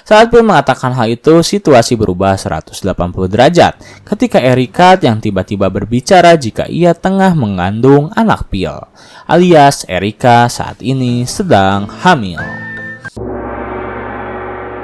Saat Phil mengatakan hal itu, situasi berubah 180 derajat ketika Erica yang tiba-tiba berbicara jika ia tengah mengandung anak Phil, alias Erica saat ini sedang hamil.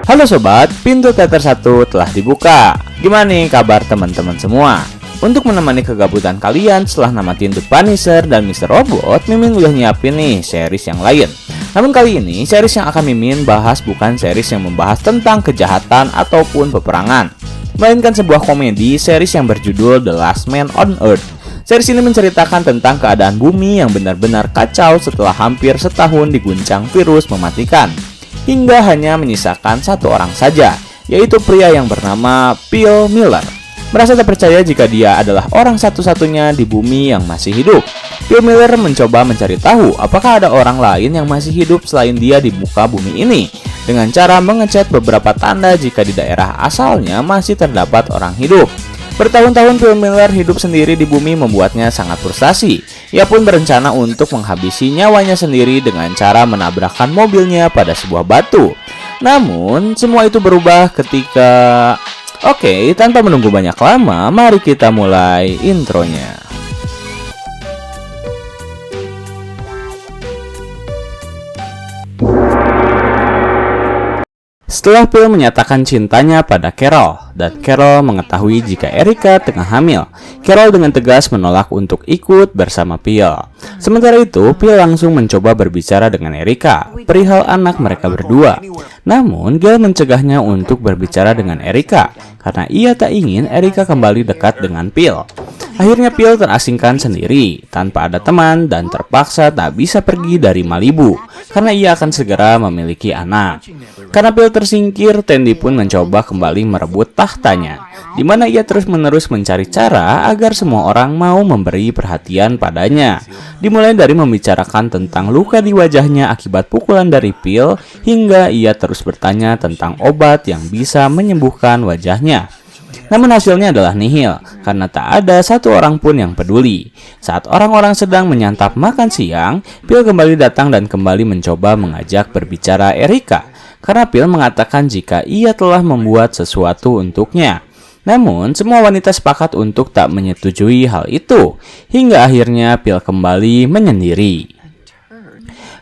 Halo sobat, pintu teater 1 telah dibuka. Gimana nih kabar teman-teman semua? Untuk menemani kegabutan kalian setelah namatin The Punisher dan Mr. Robot, Mimin udah nyiapin nih series yang lain. Namun kali ini, series yang akan Mimin bahas bukan series yang membahas tentang kejahatan ataupun peperangan, melainkan sebuah komedi series yang berjudul The Last Man on Earth. Series ini menceritakan tentang keadaan bumi yang benar-benar kacau setelah hampir setahun diguncang virus mematikan, hingga hanya menyisakan satu orang saja, yaitu pria yang bernama Phil Miller. Merasa tak percaya jika dia adalah orang satu-satunya di bumi yang masih hidup, Phil Miller mencoba mencari tahu apakah ada orang lain yang masih hidup selain dia di muka bumi ini, dengan cara mengecek beberapa tanda jika di daerah asalnya masih terdapat orang hidup. Bertahun-tahun Phil Miller hidup sendiri di bumi membuatnya sangat frustasi. Ia pun berencana untuk menghabisi nyawanya sendiri dengan cara menabrakkan mobilnya pada sebuah batu. Namun, semua itu berubah ketika... Oke, tanpa menunggu banyak lama, mari kita mulai intronya. Setelah Phil menyatakan cintanya pada Carol, dan Carol mengetahui jika Erica tengah hamil, Carol dengan tegas menolak untuk ikut bersama Phil. Sementara itu, Phil langsung mencoba berbicara dengan Erica perihal anak mereka berdua. Namun, Gale mencegahnya untuk berbicara dengan Erica karena ia tak ingin Erica kembali dekat dengan Phil. Akhirnya Phil terasingkan sendiri, tanpa ada teman dan terpaksa tak bisa pergi dari Malibu, karena ia akan segera memiliki anak. Karena Phil tersingkir, Tandy pun mencoba kembali merebut tahtanya, di mana ia terus-menerus mencari cara agar semua orang mau memberi perhatian padanya. Dimulai dari membicarakan tentang luka di wajahnya akibat pukulan dari Phil, hingga ia terus bertanya tentang obat yang bisa menyembuhkan wajahnya. Namun hasilnya adalah nihil, karena tak ada satu orang pun yang peduli. Saat orang-orang sedang menyantap makan siang, Phil kembali datang dan kembali mencoba mengajak berbicara Erica, karena Phil mengatakan jika ia telah membuat sesuatu untuknya. Namun, semua wanita sepakat untuk tak menyetujui hal itu, hingga akhirnya Phil kembali menyendiri.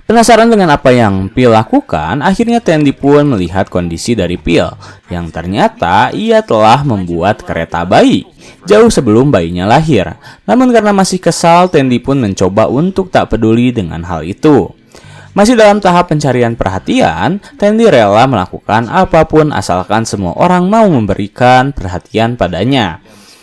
Penasaran dengan apa yang Phil lakukan, akhirnya Tandy pun melihat kondisi dari Phil, yang ternyata ia telah membuat kereta bayi jauh sebelum bayinya lahir. Namun karena masih kesal, Tandy pun mencoba untuk tak peduli dengan hal itu. Masih dalam tahap pencarian perhatian, Tandy rela melakukan apapun asalkan semua orang mau memberikan perhatian padanya.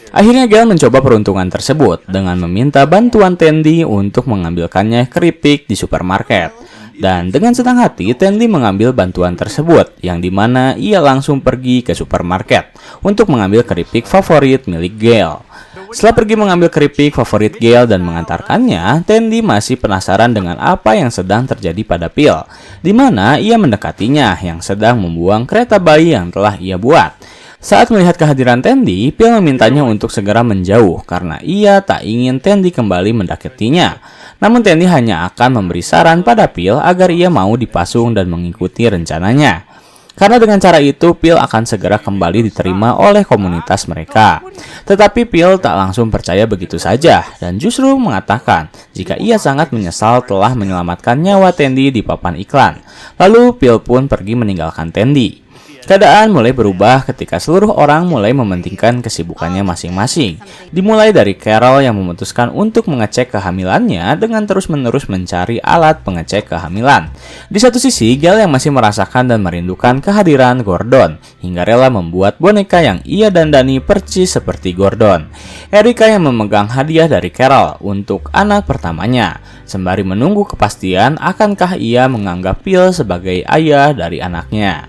Akhirnya Gale mencoba peruntungan tersebut dengan meminta bantuan Tandy untuk mengambilkannya keripik di supermarket. Dan dengan senang hati, Tandy mengambil bantuan tersebut, yang dimana ia langsung pergi ke supermarket untuk mengambil keripik favorit milik Gale. Setelah pergi mengambil keripik favorit Gale dan mengantarkannya, Tandy masih penasaran dengan apa yang sedang terjadi pada Phil, di mana ia mendekatinya yang sedang membuang kereta bayi yang telah ia buat. Saat melihat kehadiran Tandy, Phil memintanya untuk segera menjauh karena ia tak ingin Tandy kembali mendekatinya. Namun Tandy hanya akan memberi saran pada Phil agar ia mau dipasung dan mengikuti rencananya. Karena dengan cara itu, Phil akan segera kembali diterima oleh komunitas mereka. Tetapi Phil tak langsung percaya begitu saja dan justru mengatakan jika ia sangat menyesal telah menyelamatkan nyawa Tandy di papan iklan. Lalu Phil pun pergi meninggalkan Tandy. Keadaan mulai berubah ketika seluruh orang mulai mementingkan kesibukannya masing-masing. Dimulai dari Carol yang memutuskan untuk mengecek kehamilannya dengan terus-menerus mencari alat pengecek kehamilan. Di satu sisi, Gale yang masih merasakan dan merindukan kehadiran Gordon, hingga rela membuat boneka yang ia dandani percis seperti Gordon. Erica yang memegang hadiah dari Carol untuk anak pertamanya, sembari menunggu kepastian akankah ia menganggap Phil sebagai ayah dari anaknya.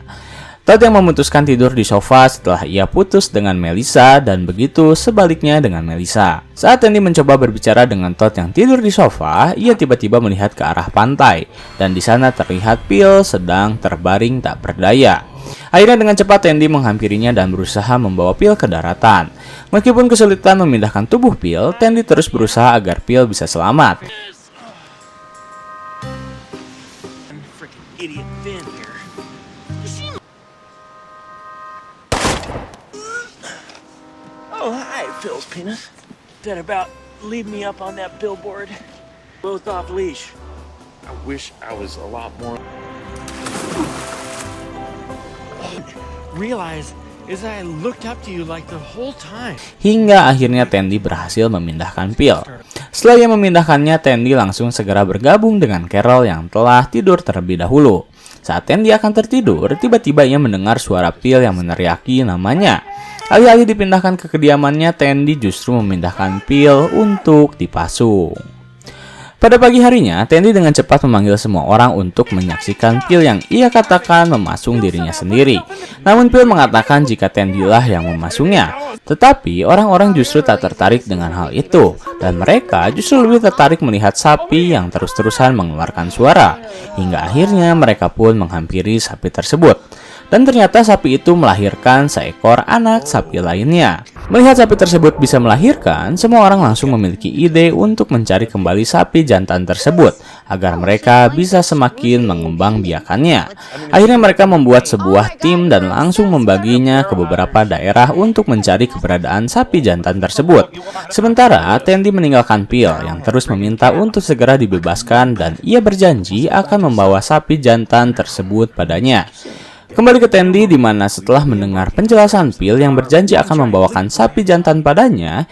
Todd yang memutuskan tidur di sofa setelah ia putus dengan Melissa dan begitu sebaliknya dengan Melissa. Saat Tandy mencoba berbicara dengan Todd yang tidur di sofa, ia tiba-tiba melihat ke arah pantai dan di sana terlihat Phil sedang terbaring tak berdaya. Akhirnya dengan cepat Tandy menghampirinya dan berusaha membawa Phil ke daratan. Meskipun kesulitan memindahkan tubuh Phil, Tandy terus berusaha agar Phil bisa selamat. Phil's penis. That about leave me up on that billboard. Both off leash. I wish I was a lot more. Realize is I looked up to you like the whole time. Hingga akhirnya Tandy berhasil memindahkan Phil. Setelah ia memindahkannya, Tandy langsung segera bergabung dengan Carol yang telah tidur terlebih dahulu. Saat Tandy akan tertidur, tiba-tiba ia mendengar suara Phil yang meneriaki namanya. Alih-alih dipindahkan ke kediamannya, Tandy justru memindahkan Phil untuk dipasung. Pada pagi harinya, Tandy dengan cepat memanggil semua orang untuk menyaksikan Phil yang ia katakan memasung dirinya sendiri. Namun Phil mengatakan jika Tandy lah yang memasungnya. Tetapi orang-orang justru tak tertarik dengan hal itu. Dan mereka justru lebih tertarik melihat sapi yang terus-terusan mengeluarkan suara. Hingga akhirnya mereka pun menghampiri sapi tersebut. Dan ternyata sapi itu melahirkan seekor anak sapi lainnya. Melihat sapi tersebut bisa melahirkan, semua orang langsung memiliki ide untuk mencari kembali sapi jantan tersebut agar mereka bisa semakin mengembangbiakannya. Akhirnya mereka membuat sebuah tim dan langsung membaginya ke beberapa daerah untuk mencari keberadaan sapi jantan tersebut. Sementara Tandy meninggalkan Phil yang terus meminta untuk segera dibebaskan dan ia berjanji akan membawa sapi jantan tersebut padanya. Kembali ke Tandy di mana setelah mendengar penjelasan Phil yang berjanji akan membawakan sapi jantan padanya,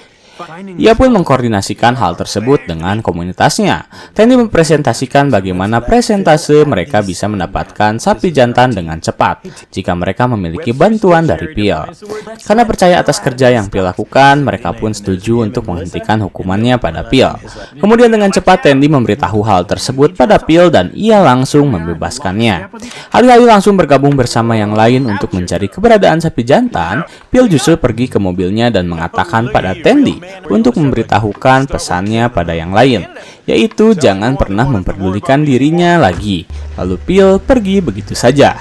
ia pun mengkoordinasikan hal tersebut dengan komunitasnya. Tandy mempresentasikan bagaimana presentase mereka bisa mendapatkan sapi jantan dengan cepat jika mereka memiliki bantuan dari Phil. Karena percaya atas kerja yang Phil lakukan, mereka pun setuju untuk menghentikan hukumannya pada Phil. Kemudian dengan cepat Tandy memberitahu hal tersebut pada Phil dan ia langsung membebaskannya. Alih-alih langsung bergabung bersama yang lain untuk mencari keberadaan sapi jantan, Phil justru pergi ke mobilnya dan mengatakan pada Tandy untuk memberitahukan pesannya pada yang lain, yaitu jangan pernah memperdulikan dirinya lagi. Lalu Phil pergi begitu saja.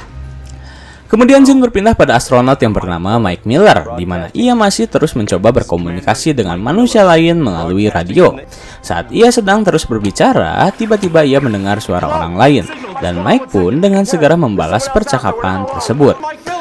Kemudian scene berpindah pada astronot yang bernama Mike Miller, di mana ia masih terus mencoba berkomunikasi dengan manusia lain melalui radio. Saat ia sedang terus berbicara, tiba-tiba ia mendengar suara orang lain, dan Mike pun dengan segera membalas percakapan tersebut.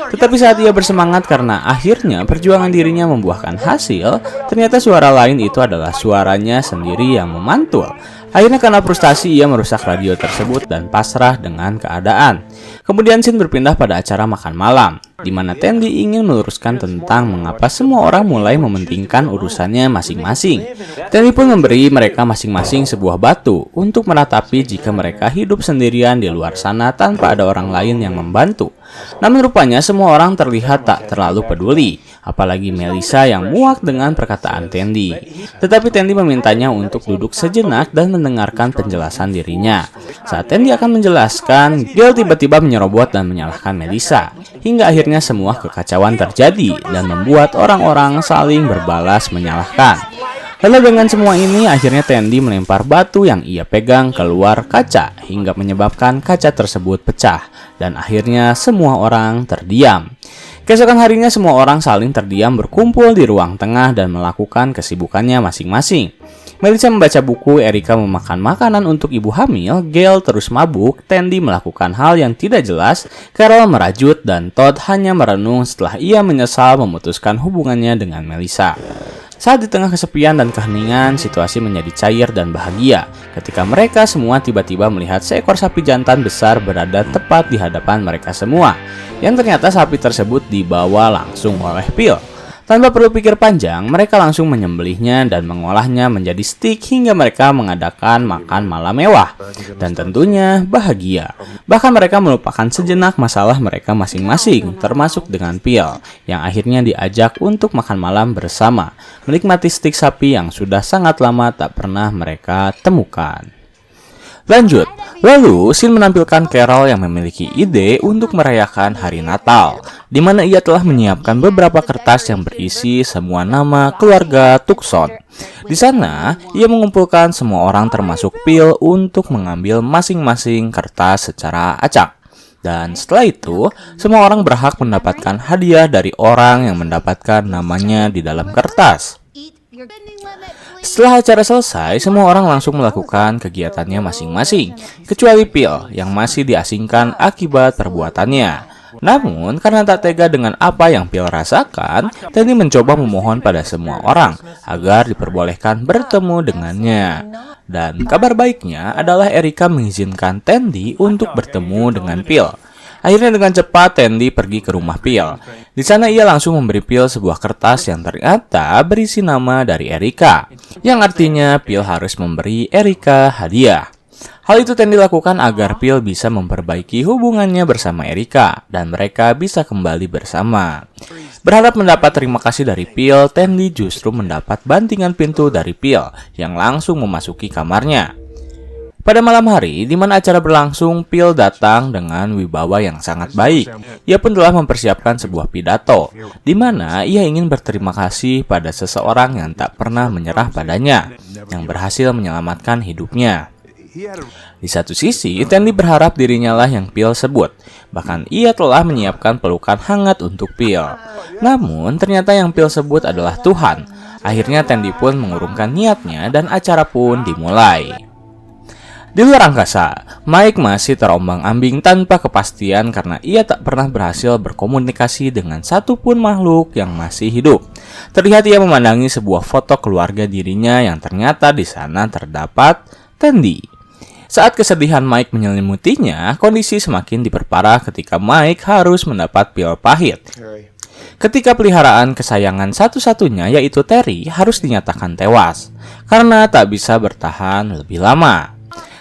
Tetapi saat ia bersemangat karena akhirnya perjuangan dirinya membuahkan hasil, ternyata suara lain itu adalah suaranya sendiri yang memantul. Akhirnya karena frustasi ia merusak radio tersebut dan pasrah dengan keadaan. Kemudian scene berpindah pada acara makan malam, di mana Tandy ingin meluruskan tentang mengapa semua orang mulai mementingkan urusannya masing-masing. Tandy pun memberi mereka masing-masing sebuah batu untuk meratapi jika mereka hidup sendirian di luar sana tanpa ada orang lain yang membantu. Namun rupanya semua orang terlihat tak terlalu peduli, apalagi Melissa yang muak dengan perkataan Tandy. Tetapi Tandy memintanya untuk duduk sejenak dan mendengarkan penjelasan dirinya. Saat Tandy akan menjelaskan, Gail tiba-tiba menyerobot dan menyalahkan Melissa. Hingga akhirnya semua kekacauan terjadi dan membuat orang-orang saling berbalas menyalahkan. Lalu dengan semua ini, akhirnya Tandy melempar batu yang ia pegang keluar kaca hingga menyebabkan kaca tersebut pecah. Dan akhirnya semua orang terdiam. Keesokan harinya semua orang saling terdiam berkumpul di ruang tengah dan melakukan kesibukannya masing-masing. Melissa membaca buku, Erica memakan makanan untuk ibu hamil, Gail terus mabuk, Tandy melakukan hal yang tidak jelas, Carol merajut, dan Todd hanya merenung setelah ia menyesal memutuskan hubungannya dengan Melissa. Saat di tengah kesepian dan keheningan, situasi menjadi cair dan bahagia ketika mereka semua tiba-tiba melihat seekor sapi jantan besar berada tepat di hadapan mereka semua, yang ternyata sapi tersebut dibawa langsung oleh Phil. Tanpa perlu pikir panjang, mereka langsung menyembelihnya dan mengolahnya menjadi steak hingga mereka mengadakan makan malam mewah. Dan tentunya bahagia. Bahkan mereka melupakan sejenak masalah mereka masing-masing, termasuk dengan Phil, yang akhirnya diajak untuk makan malam bersama, menikmati steak sapi yang sudah sangat lama tak pernah mereka temukan. Lanjut, lalu scene menampilkan Carol yang memiliki ide untuk merayakan hari Natal, di mana ia telah menyiapkan beberapa kertas yang berisi semua nama keluarga Tucson. Di sana, ia mengumpulkan semua orang termasuk Phil untuk mengambil masing-masing kertas secara acak. Dan setelah itu, semua orang berhak mendapatkan hadiah dari orang yang mendapatkan namanya di dalam kertas. Setelah acara selesai, semua orang langsung melakukan kegiatannya masing-masing, kecuali Phil yang masih diasingkan akibat perbuatannya. Namun, karena tak tega dengan apa yang Phil rasakan, Tandy mencoba memohon pada semua orang agar diperbolehkan bertemu dengannya. Dan kabar baiknya adalah Erica mengizinkan Tandy untuk bertemu dengan Phil. Akhirnya dengan cepat Tandy pergi ke rumah Phil. Di sana ia langsung memberi Phil sebuah kertas yang ternyata berisi nama dari Erica, yang artinya Phil harus memberi Erica hadiah. Hal itu Tandy lakukan agar Phil bisa memperbaiki hubungannya bersama Erica dan mereka bisa kembali bersama. Berharap mendapat terima kasih dari Phil, Tandy justru mendapat bantingan pintu dari Phil yang langsung memasuki kamarnya. Pada malam hari, di mana acara berlangsung, Phil datang dengan wibawa yang sangat baik. Ia pun telah mempersiapkan sebuah pidato, di mana ia ingin berterima kasih pada seseorang yang tak pernah menyerah padanya, yang berhasil menyelamatkan hidupnya. Di satu sisi, Tandy berharap dirinya lah yang Phil sebut. Bahkan ia telah menyiapkan pelukan hangat untuk Phil. Namun, ternyata yang Phil sebut adalah Tuhan. Akhirnya Tandy pun mengurungkan niatnya dan acara pun dimulai. Di luar angkasa, Mike masih terombang-ambing tanpa kepastian karena ia tak pernah berhasil berkomunikasi dengan satupun makhluk yang masih hidup. Terlihat ia memandangi sebuah foto keluarga dirinya yang ternyata di sana terdapat Tandy. Saat kesedihan Mike menyelimutinya, kondisi semakin diperparah ketika Mike harus mendapat pil pahit. Ketika peliharaan kesayangan satu-satunya yaitu Terry harus dinyatakan tewas karena tak bisa bertahan lebih lama.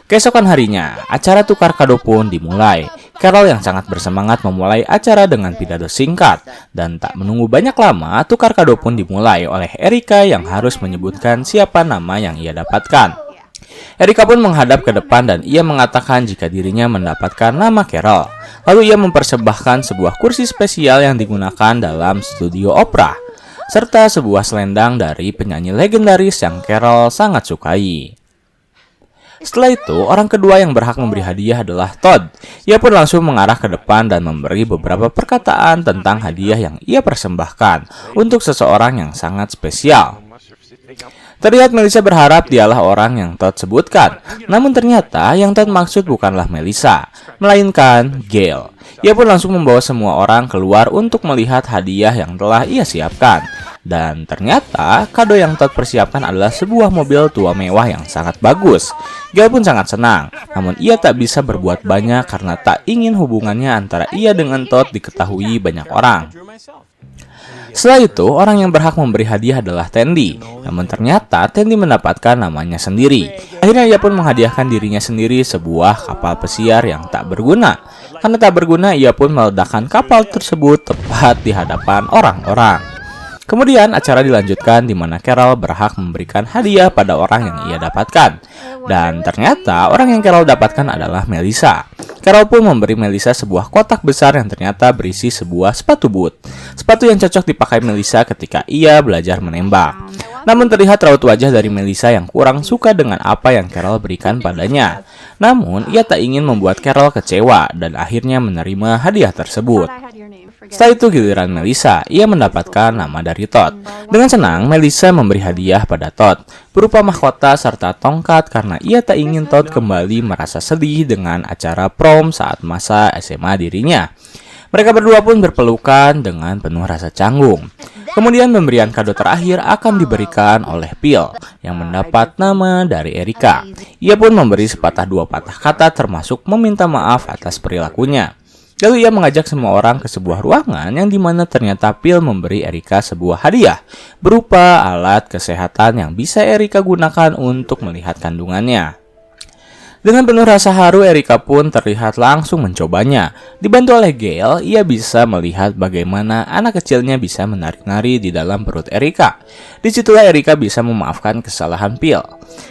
Keesokan harinya, acara tukar kado pun dimulai. Carol yang sangat bersemangat memulai acara dengan pidato singkat. Dan tak menunggu banyak lama, tukar kado pun dimulai oleh Erica yang harus menyebutkan siapa nama yang ia dapatkan. Erica pun menghadap ke depan dan ia mengatakan jika dirinya mendapatkan nama Carol. Lalu ia mempersembahkan sebuah kursi spesial yang digunakan dalam studio opera, serta sebuah selendang dari penyanyi legendaris yang Carol sangat sukai. Setelah itu, orang kedua yang berhak memberi hadiah adalah Todd. Ia pun langsung mengarah ke depan dan memberi beberapa perkataan tentang hadiah yang ia persembahkan untuk seseorang yang sangat spesial. Terlihat Melissa berharap dialah orang yang Todd sebutkan. Namun ternyata yang Todd maksud bukanlah Melissa, melainkan Gail. Ia pun langsung membawa semua orang keluar untuk melihat hadiah yang telah ia siapkan. Dan ternyata kado yang Todd persiapkan adalah sebuah mobil tua mewah yang sangat bagus. Gail pun sangat senang, namun ia tak bisa berbuat banyak karena tak ingin hubungannya antara ia dengan Todd diketahui banyak orang. Setelah itu, orang yang berhak memberi hadiah adalah Tandy. Namun ternyata Tandy mendapatkan namanya sendiri. Akhirnya ia pun menghadiahkan dirinya sendiri sebuah kapal pesiar yang tak berguna. Karena tak berguna, ia pun meledakkan kapal tersebut tepat di hadapan orang-orang. Kemudian acara dilanjutkan di mana Carol berhak memberikan hadiah pada orang yang ia dapatkan. Dan ternyata orang yang Carol dapatkan adalah Melissa. Carol pun memberi Melissa sebuah kotak besar yang ternyata berisi sebuah sepatu boot. Sepatu yang cocok dipakai Melissa ketika ia belajar menembak. Namun terlihat raut wajah dari Melissa yang kurang suka dengan apa yang Carol berikan padanya. Namun ia tak ingin membuat Carol kecewa dan akhirnya menerima hadiah tersebut. Setelah itu giliran Melissa, ia mendapatkan nama dari Todd. Dengan senang, Melissa memberi hadiah pada Todd, berupa mahkota serta tongkat karena ia tak ingin Todd kembali merasa sedih dengan acara prom saat masa SMA dirinya. Mereka berdua pun berpelukan dengan penuh rasa canggung. Kemudian pemberian kado terakhir akan diberikan oleh Phil, yang mendapat nama dari Erica. Ia pun memberi sepatah dua patah kata termasuk meminta maaf atas perilakunya. Lalu ia mengajak semua orang ke sebuah ruangan yang dimana ternyata Phil memberi Erica sebuah hadiah berupa alat kesehatan yang bisa Erica gunakan untuk melihat kandungannya. Dengan penuh rasa haru, Erica pun terlihat langsung mencobanya. Dibantu oleh Gail, ia bisa melihat bagaimana anak kecilnya bisa menari-nari di dalam perut Erica. Disitulah Erica bisa memaafkan kesalahan Phil.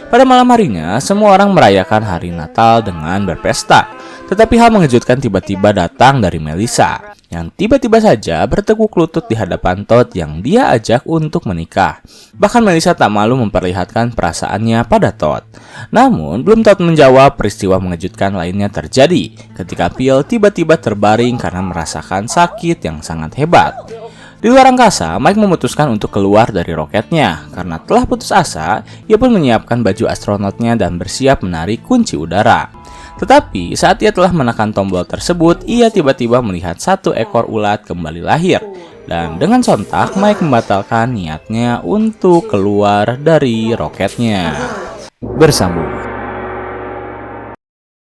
Pada malam harinya, semua orang merayakan hari Natal dengan berpesta. Tetapi hal mengejutkan tiba-tiba datang dari Melissa, yang tiba-tiba saja bertekuk lutut di hadapan Todd yang dia ajak untuk menikah. Bahkan Melissa tak malu memperlihatkan perasaannya pada Todd. Namun, belum Todd menjawab, peristiwa mengejutkan lainnya terjadi ketika Phil tiba-tiba terbaring karena merasakan sakit yang sangat hebat. Di luar angkasa, Mike memutuskan untuk keluar dari roketnya. Karena telah putus asa, ia pun menyiapkan baju astronotnya dan bersiap menarik kunci udara. Tetapi saat ia telah menekan tombol tersebut, ia tiba-tiba melihat satu ekor ulat kembali lahir. Dan dengan sontak, Mike membatalkan niatnya untuk keluar dari roketnya. Bersambung.